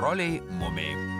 troliai mumiai.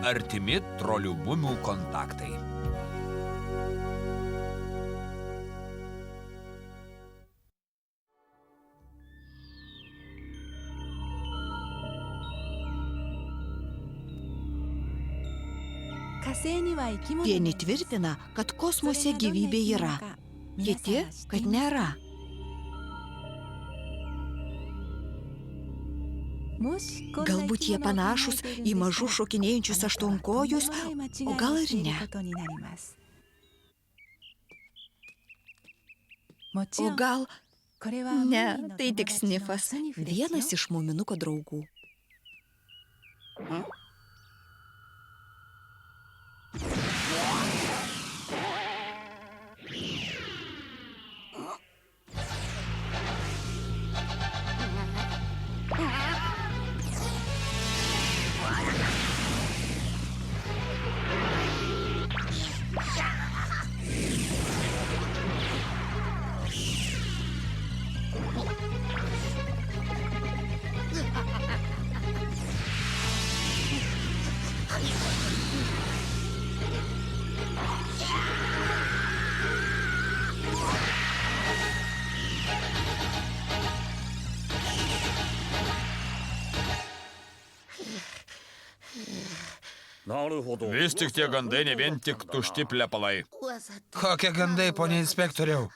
Artimi trolių mumių kontaktai. Vieni tvirtina, kad kosmose gyvybė yra, kiti, kad nėra. Galbūt jie panašus į mažus šokinėjančius aštuonkojus, o gal ir ne. O gal... Ne, tai tik snifas, vienas iš muminuko draugų. Vis tik tie gandai ne vien tik tušti plepalai. Kokie gandai, ponia inspektoriau?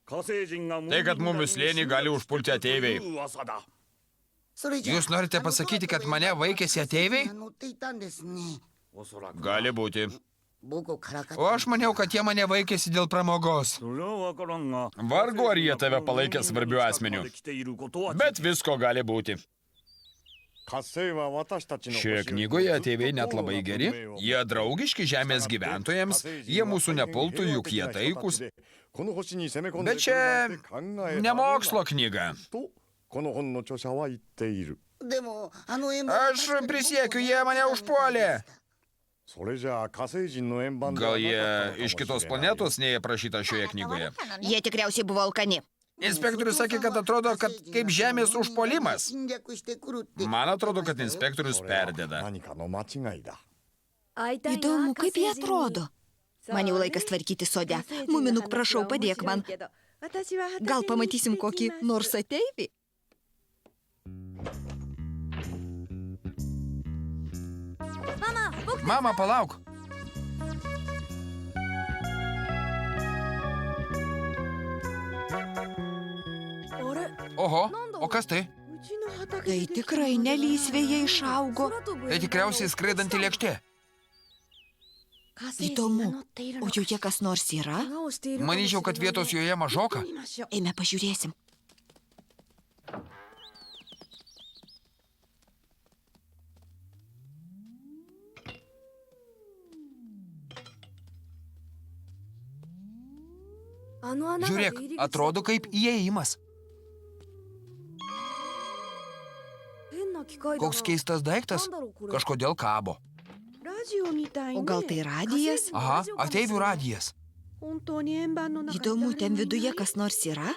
Tai, kad mumių slėnį gali užpulti ateiviai. Jūs norite pasakyti, kad mane vaikėsi ateiviai? Gali būti. O aš maniau, kad jie mane vaikėsi dėl pramogos. Vargu ar jie tave palaikė svarbių asmenių. Bet visko gali būti. Šioje knygoje ateiviai net labai geri, jie draugiški žemės gyventojams, jie mūsų nepultų, juk jie taikus. Bet čia ne mokslo knyga. Aš prisiekiu, jie mane užpuolė. Gal jie iš kitos planetos nei aprašyta šioje knygoje? Jie tikriausiai buvo alkani. Inspektorius sakė, kad atrodo, kad kaip žemės užpuolimas. Man atrodo, kad inspektorius perdeda. Įdomu, kaip jie atrodo. Man jau laikas tvarkyti sode. Muminuk, prašau, padėk man. Gal pamatysim kokį nors ateivį? Mama, palauk. Oho, o kas tai? Tai tikrai nelysvėje išaugo. Tai tikriausiai skraidanti lėkštė. Įdomu, o joje kas nors yra? Manyčiau, kad vietos joje mažoka. Eime pažiūrėsim. Žiūrėk, atrodo kaip įėjimas. Koks keistas daiktas, kažkodėl kabo. O gal tai radijas? Aha, ateivių radijas. Įdomu, ten viduje kas nors yra?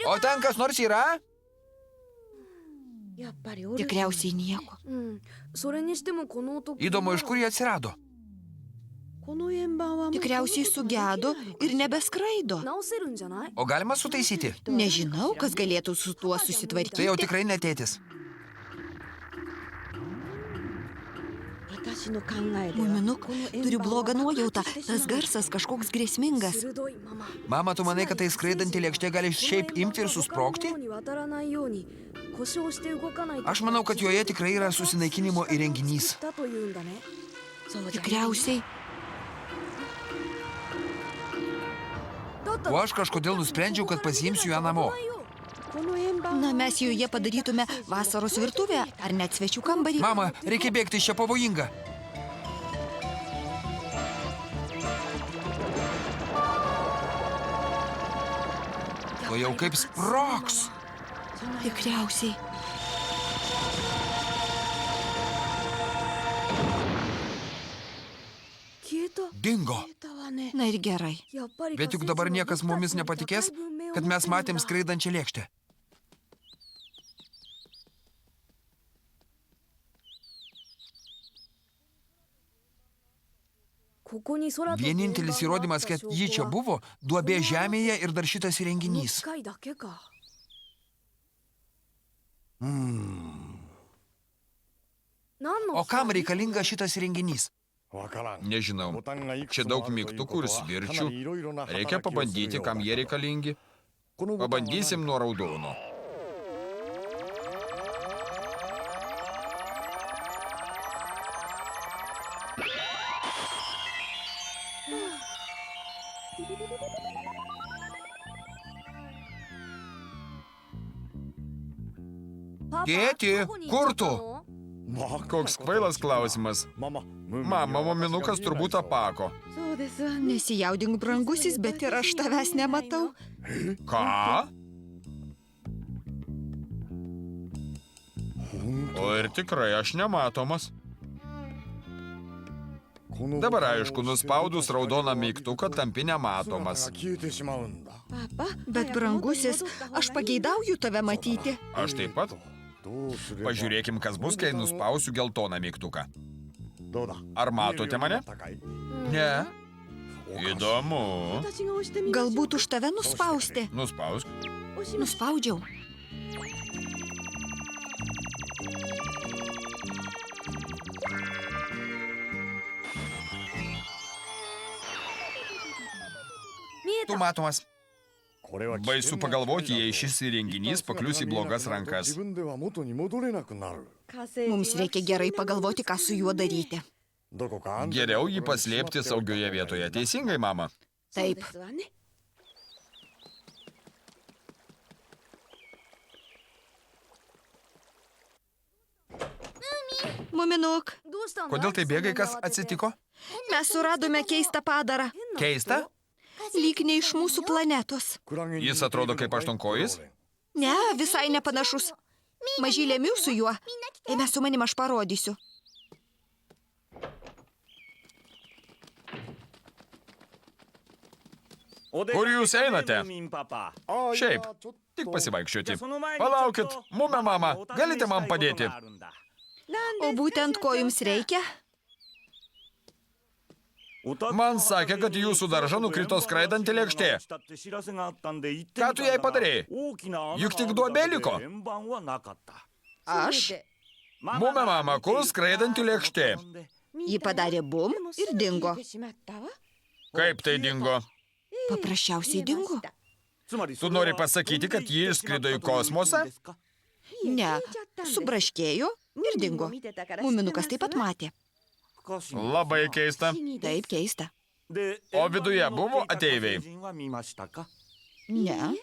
O ten kas nors yra? Tikriausiai nieko. Įdomu, iš kur jie atsirado. Tikriausiai sugedo ir nebeskraido. O galima sutaisyti? Nežinau, kas galėtų su tuo susitvarkyti. Tai jau tikrai ne tėtis. Muminuk, turiu blogą nuojautą. Tas garsas kažkoks grėsmingas. Mama, tu manai, kad tai skraidanti lėkštė gali šiaip imti ir susprogti? Aš manau, kad joje tikrai yra susinaikinimo įrenginys. Tikriausiai. O aš kažkodėl nusprendžiau, kad pasiimsiu ją namo. Na, mes joje padarytume vasaros virtuvę ar net svečių kambarį. Mama, reikia bėgti, čia pavojinga. O jau kaip sprogs. Tikriausiai. Dingo. Na ir gerai. Bet juk dabar niekas mumis nepatikės, kad mes matėm skraidančią lėkštę. Vienintelis įrodymas, kad ji čia buvo, duobė žemėje ir dar šitas įrenginys. O kam reikalinga šitas įrenginys? Nežinau. Čia daug mygtukų ir svirčių. Reikia pabandyti, kam jie reikalingi. Pabandysim nuo raudono. Tėti, kur tu? Koks kvailas klausimas. Mama, muminukas turbūt apako. Nesijaudink, brangusis, bet ir aš tavęs nematau. Ką? O ir tikrai aš nematomas. Dabar aišku, nuspaudus raudoną mygtuką tampi nematomas. Bet, brangusis, aš pageidauju tave matyti. Aš taip pat. Pažiūrėkim, kas bus, kai nuspausiu geltoną mygtuką. Ar matote mane? Ne. Įdomu. Galbūt už tave nuspausti. Nuspausk. Nuspaudžiau. Tu matomas. Baisu pagalvoti, jei šis įrenginys paklius į blogas rankas. Mums reikia gerai pagalvoti, ką su juo daryti. Geriau jį paslėpti saugioje vietoje. Teisingai, mama? Taip. Muminuk, Kodėl tai bėgai, kas atsitiko? mes suradome keistą padarą. Keista? Lyg ne iš mūsų planetos. Jis atrodo kaip aštuonkojis? Ne, visai nepanašus. Mažylė miu su juo. Eime su manim, aš parodysiu. Kur jūs einate? Šiaip, tik pasivaikščioti. Palaukit, mume mama, galite man padėti? O būtent ko jums reikia? Man sakė, kad į jūsų daržą nukrito skraidanti lėkštė. Ką tu jai padarėjai? Juk tik duobė liko. Aš? Mume mama, kur skraidanti lėkštė? Ji padarė bum ir dingo. Kaip tai dingo? Paprasčiausiai dingo. Tu nori pasakyti, kad ji išskrido į kosmosą? Ne, subraškėjo ir dingo. Muminukas taip pat matė. Labai keista. Taip keista. O viduje buvo ateiviai? Ne,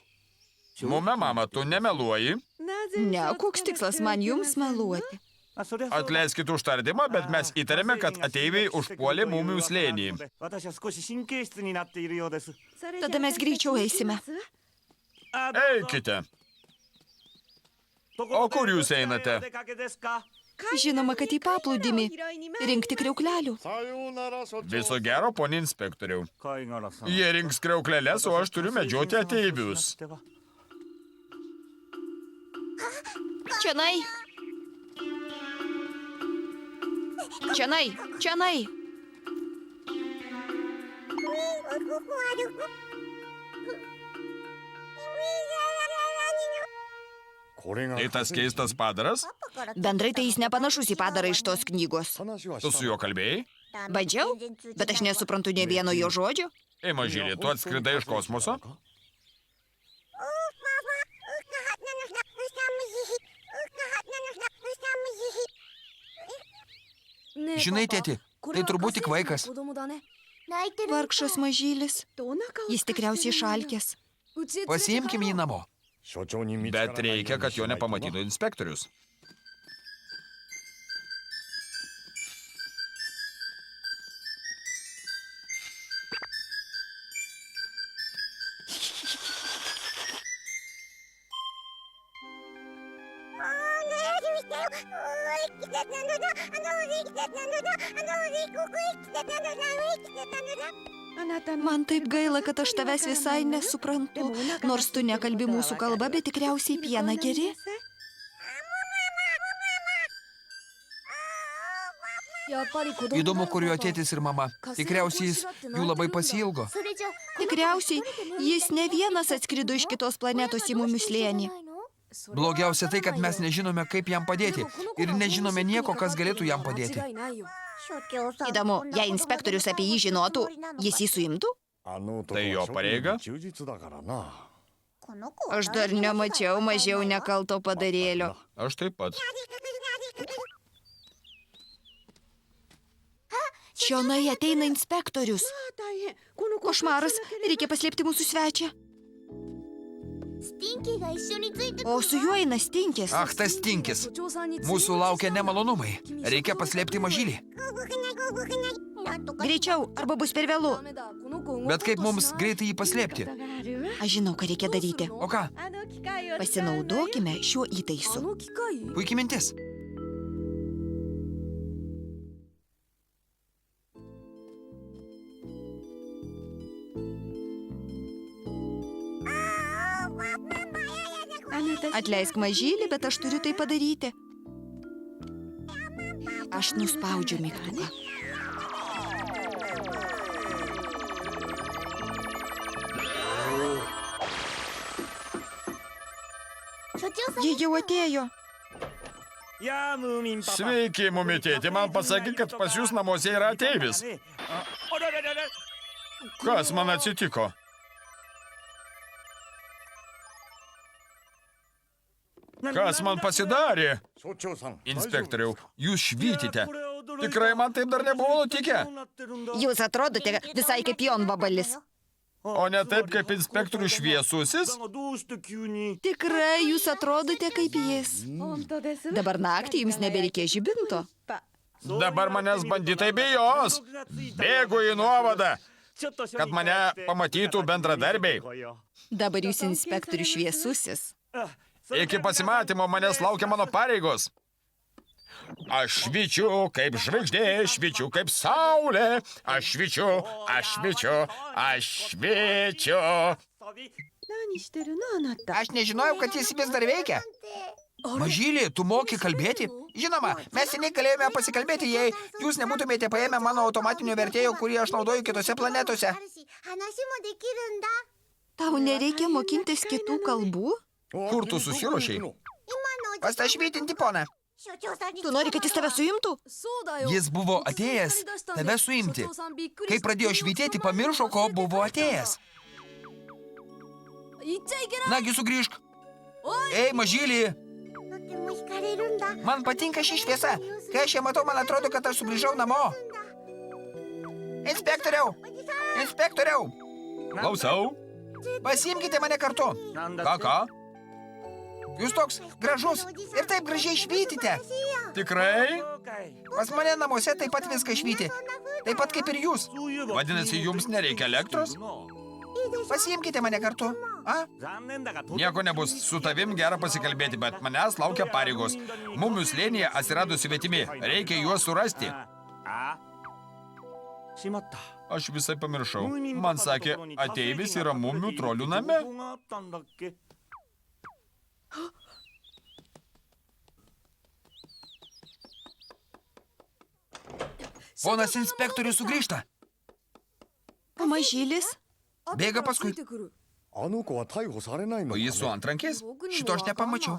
Mume mama, tu nemeluoji? ne, koks tikslas man jums meluoti? Atleiskit už tardymą, bet mes įtarėme, kad ateiviai užpuolė mumių slėnį. Tada mes greičiau eisime. Eikite. O kur jūs einate? Žinoma, kad į paplūdimį rinkti kriauklelių. Viso gero, poni inspektoriau. Jie rinks kriaukleles, o aš turiu medžioti ateivius. Čianai. Čianai, čianai. Tai tas keistas padaras? Bendrai tai jis nepanašus į padarą iš tos knygos. Tu su juo kalbėjai? Bandžiau, bet aš nesuprantu nė vieno jo žodžio. Ei, mažylė, tu atskridai iš kosmoso? Žinai, tėti, tai turbūt tik vaikas. Vargšas mažylis. Jis tikriausiai šalkės. Pasiimkim jį namo. Bet reikia, kad jo nepamatytų inspektorius. Man taip gaila, kad aš tavęs visai nesuprantu. Nors tu nekalbi mūsų kalba, bet tikriausiai pieną geri. Įdomu, kur jo tėtis ir mama. Tikriausiai jis jų labai pasiilgo. Tikriausiai jis ne vienas atskrido iš kitos planetos į mumių slėnį. Blogiausia tai, kad mes nežinome, kaip jam padėti. Ir nežinome nieko, kas galėtų jam padėti. Įdomu, jei inspektorius apie jį žinotų, jis jį suimtų? Tai jo pareiga? Aš dar nemačiau mažiau nekalto padarėlio. Aš taip pat. Čionai ateina inspektorius. Košmaras, reikia paslėpti mūsų svečią. O su juo eina Stinkis. Ach, tas Stinkis. Mūsų laukia nemalonumai. Reikia paslėpti mažylį. Greičiau, arba bus per vėlu. Bet kaip mums greitai jį paslėpti? Aš žinau, ką reikia daryti. O ką? Pasinaudokime šiuo įtaisu. Puikiai mintis. Atleisk mažylį, bet aš turiu tai padaryti. Aš nuspaudžiu mygtuką. Jie jau atėjo. Sveiki, mumitėti, man pasakė, kad pas jūs namuose yra ateivis. Kas man atsitiko? Kas man pasidarė? Inspektoriau, jūs švytite. Tikrai man taip dar nebuvo nutikę. Jūs atrodote visai kaip jonvabalis. O ne taip kaip inspektorius šviesusis? Tikrai jūs atrodote kaip jis. Dabar naktį jums nebereikia žibinto. Dabar manęs banditai bijos. Bėgu į nuovadą, kad mane pamatytų bendradarbiai. Dabar jūs inspektorius šviesusis. Iki pasimatymo manęs laukia mano pareigos. Aš švyčiu kaip žvaigždė, švyčiu kaip saulė. Aš švyčiu, aš švyčiu, aš švyčiu. Aš nežinojau, kad jis vis dar veikia. Mažylį, tu moki kalbėti? Žinoma, mes seniai galėjome pasikalbėti, jei jūs nebūtumėte paėmę mano automatinio vertėjo, kurį aš naudoju kitose planetose. Tau nereikia mokintis kitų kalbų? Kur tu susiruošei? Pas tą švytinti poną. Tu nori, kad jis tave suimtų? Jis buvo atėjęs tave suimti. Kai pradėjo švytėti, pamiršo, ko buvo atėjęs. Nagi, sugrįžk. Ei, mažylį. Man patinka ši šviesa. Kai aš ją matau, man atrodo, kad aš sugrįžau namo. Inspektoriau! Inspektoriau! Klausau. Pasiimkite mane kartu. Ką? Jūs toks gražus ir taip gražiai švytite. Tikrai? Pas mane namuose taip pat viską švyti. Taip pat kaip ir jūs. Vadinasi, jums nereikia elektros? Pasiimkite mane kartu. A? Nieko nebus. Su tavim gera pasikalbėti, bet manęs laukia pareigos. Mumių slėnyje atsirado svetimi. Reikia juos surasti. Aš visai pamiršau. Man sakė, ateivis yra mumių trolių name. Ponas inspektorius sugrįžta. O mažylis? Bėga paskui. あの子は逮捕されないの O かね jis su antrankiais? Šito aš nepamačiau.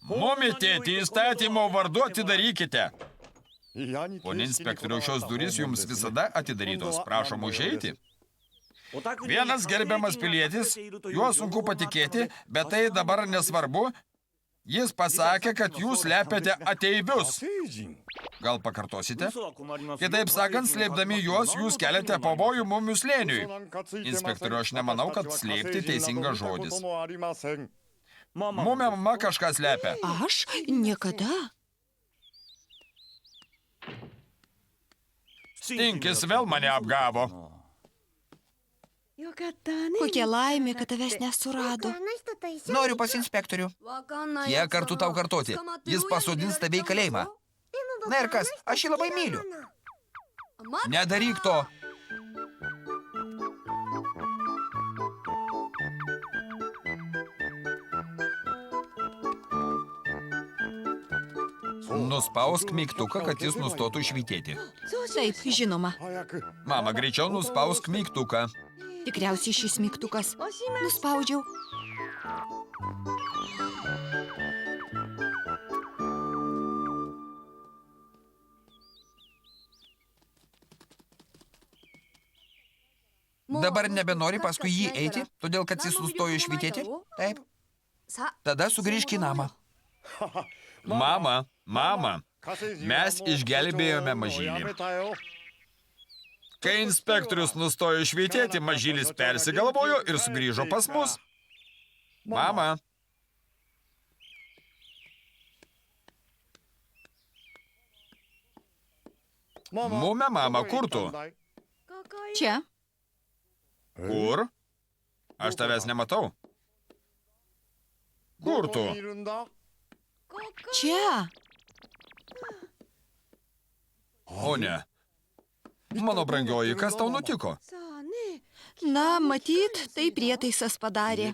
Mumi, tėti, įstatymo vardu atidarykite. 嫌に Pone inspektoriau, šios durys jums visada atidarytos. Prašom užeiti. Vienas gerbiamas pilietis, juo sunku patikėti, bet tai dabar nesvarbu. Jis pasakė, kad jūs slepiate ateivius. 成人 Gal pakartosite? Kitaip sakant, slėpdami juos, jūs keliate pavojų mumių slėniui. なんかついてません Inspektoriu, aš nemanau, kad slėpti teisingas žodis. 私は家政婦など見たこともありません Mumė mama kažką slepia. Aš? Niekada. Stinkis vėl mane apgavo. Kokia laimė, kad tavęs nesurado. Noriu pas inspektorių. Kiek kartų tau kartoti? Jis pasodins tave į kalėjimą. Na ir kas, aš jį labai myliu. Nedaryk to. Nuspausk mygtuką, kad jis nustotų švytėti. Taip, žinoma. 早く Mama, greičiau nuspausk mygtuką. Tikriausiai šis mygtukas. Nuspaudžiau. Dabar nebenori paskui jį eiti, todėl kad jis nustojo švytėti? Taip. Tada sugrįžk į namą. Mama, mama, 火星人 mes išgelbėjome mažylį. Kai inspektorius nustojo švytėti, mažylis persigalvojo ir sugrįžo pas mus. Mama, Mume, mama, kur tu? Čia. Kur? Aš tavęs nematau. Kur tu? Čia. O ne. Mano brangioji, kas tau nutiko? Na, matyt, tai prietaisas padarė.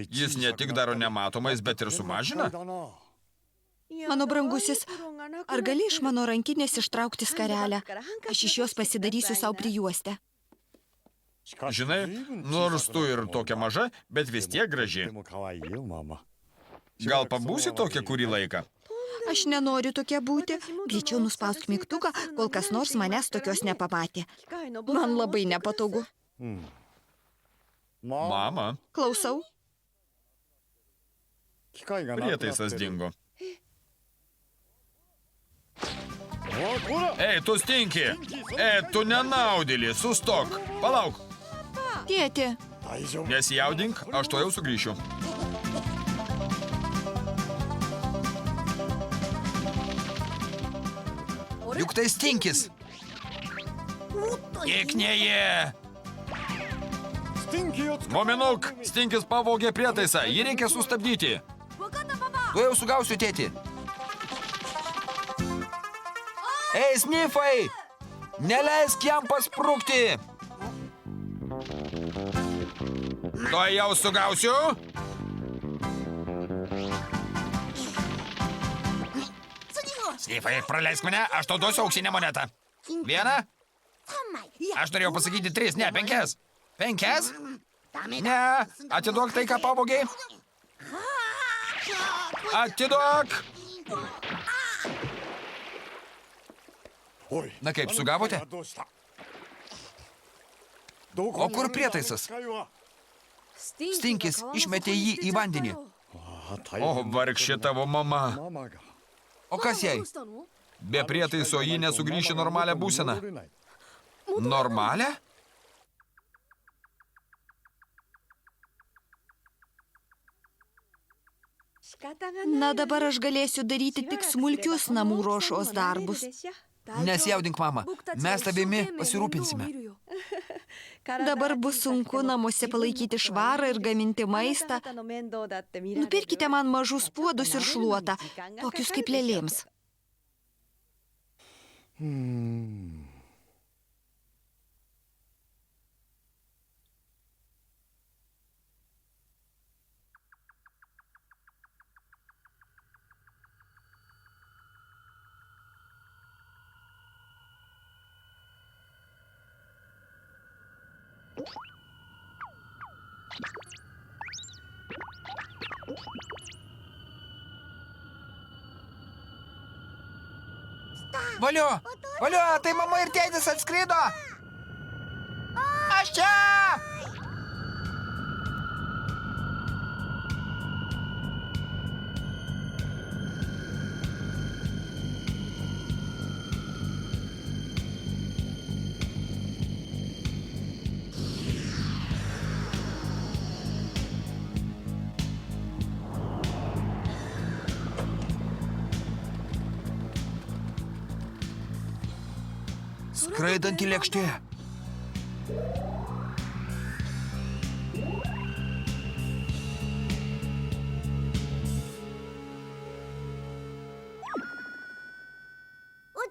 Jis ne tik daro nematomais, bet ir sumažina. Mano brangusis, ar gali iš mano rankinės ištraukti skarelę? Aš iš jos pasidarysiu savo prijuostę. Žinai, nors tu ir tokia maža, bet vis tiek graži. Gal pabūsi tokia kurį laiką? Aš nenoriu tokia būti. Greičiau nuspausk mygtuką, kol kas nors manęs tokios nepamatė. Man labai nepatogu. Mama, Klausau. prietaisas dingo. Ei, tu stinki! Ei, tu nenaudėlį, sustok! Palauk! Tėti, Nesijaudink, aš to jau sugrįšiu. Juk tai stinkis. Įknėje. Mominuk, stinkis pavogė prietaisą, jį reikia sustabdyti. Tu jau sugausiu, tėti. Ei, snifai! Neleisk jam pasprukti! To jau sugausiu. Snifai, praleisk mane, aš tau duosiu auksinę monetą. Vieną? Aš norėjau pasakyti 3, ne 5. 5? Ne, atiduok tai, ką pavogiai. Atiduok. Na kaip, sugavote? O kur prietaisas? Stinkis išmetė jį į vandenį. O, vargšė tavo mama. O kas jai? Be prietaiso ji nesugrįš į normalią būseną. Normalią? na dabar aš galėsiu daryti tik smulkius namų ruošos darbus. Nesijaudink, mama. Mes tavimi pasirūpinsime. Dabar bus sunku namuose palaikyti švarą ir gaminti maistą. Nupirkite man mažus puodus ir šluotą, tokius kaip lėlėms. Valio, valio, tai mama ir tėtis atskrido. Aš čia. Skraidanti lėkštė.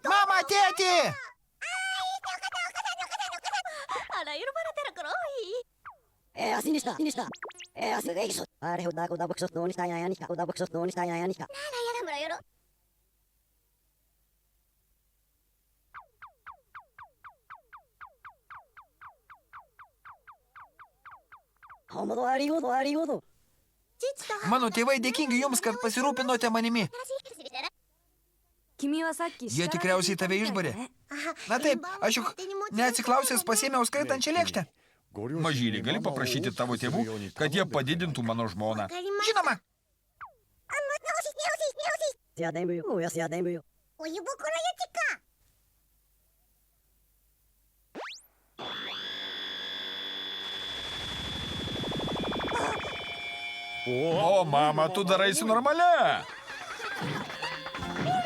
Mama, tėti! あら、喜ばれてるから足にした明日でいそあれほだこだぼくそどうにしたいなやにかこだぼくそどうにしたいなやにかならやらむらよろほもどありごと Mano tėvai dėkingi jums, kad pasirūpinote manimi. 君はさっき Jie tikriausiai tave išbarė. Na taip, aš juk neatsiklausęs pasėmiau skraidančią lėkštę. Mažylį, gali paprašyti tavo tėvų, kad jie padidintų mano žmoną. Žinoma. やでむよおやすやでむよお湯袋やちか O, mama, tu daraisi normalia.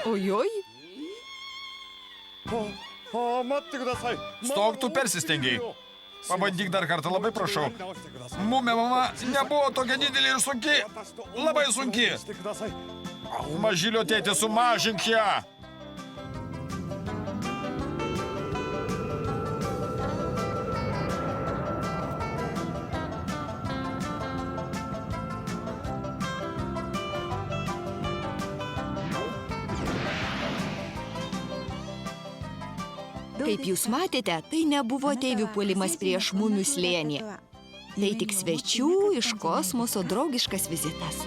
Ojoj, 待ってください Stok, tu persistengiai. Pabandyk dar kartą, labai prašau. Mumė mama nebuvo tokia didelė ir sunki. Labai sunki. Mažylio tėtė, sumažink ją. kaip jūs matėte, tai nebuvo ateivių puolimas prieš mumių slėnį. Tai tik svečių iš kosmoso draugiškas vizitas.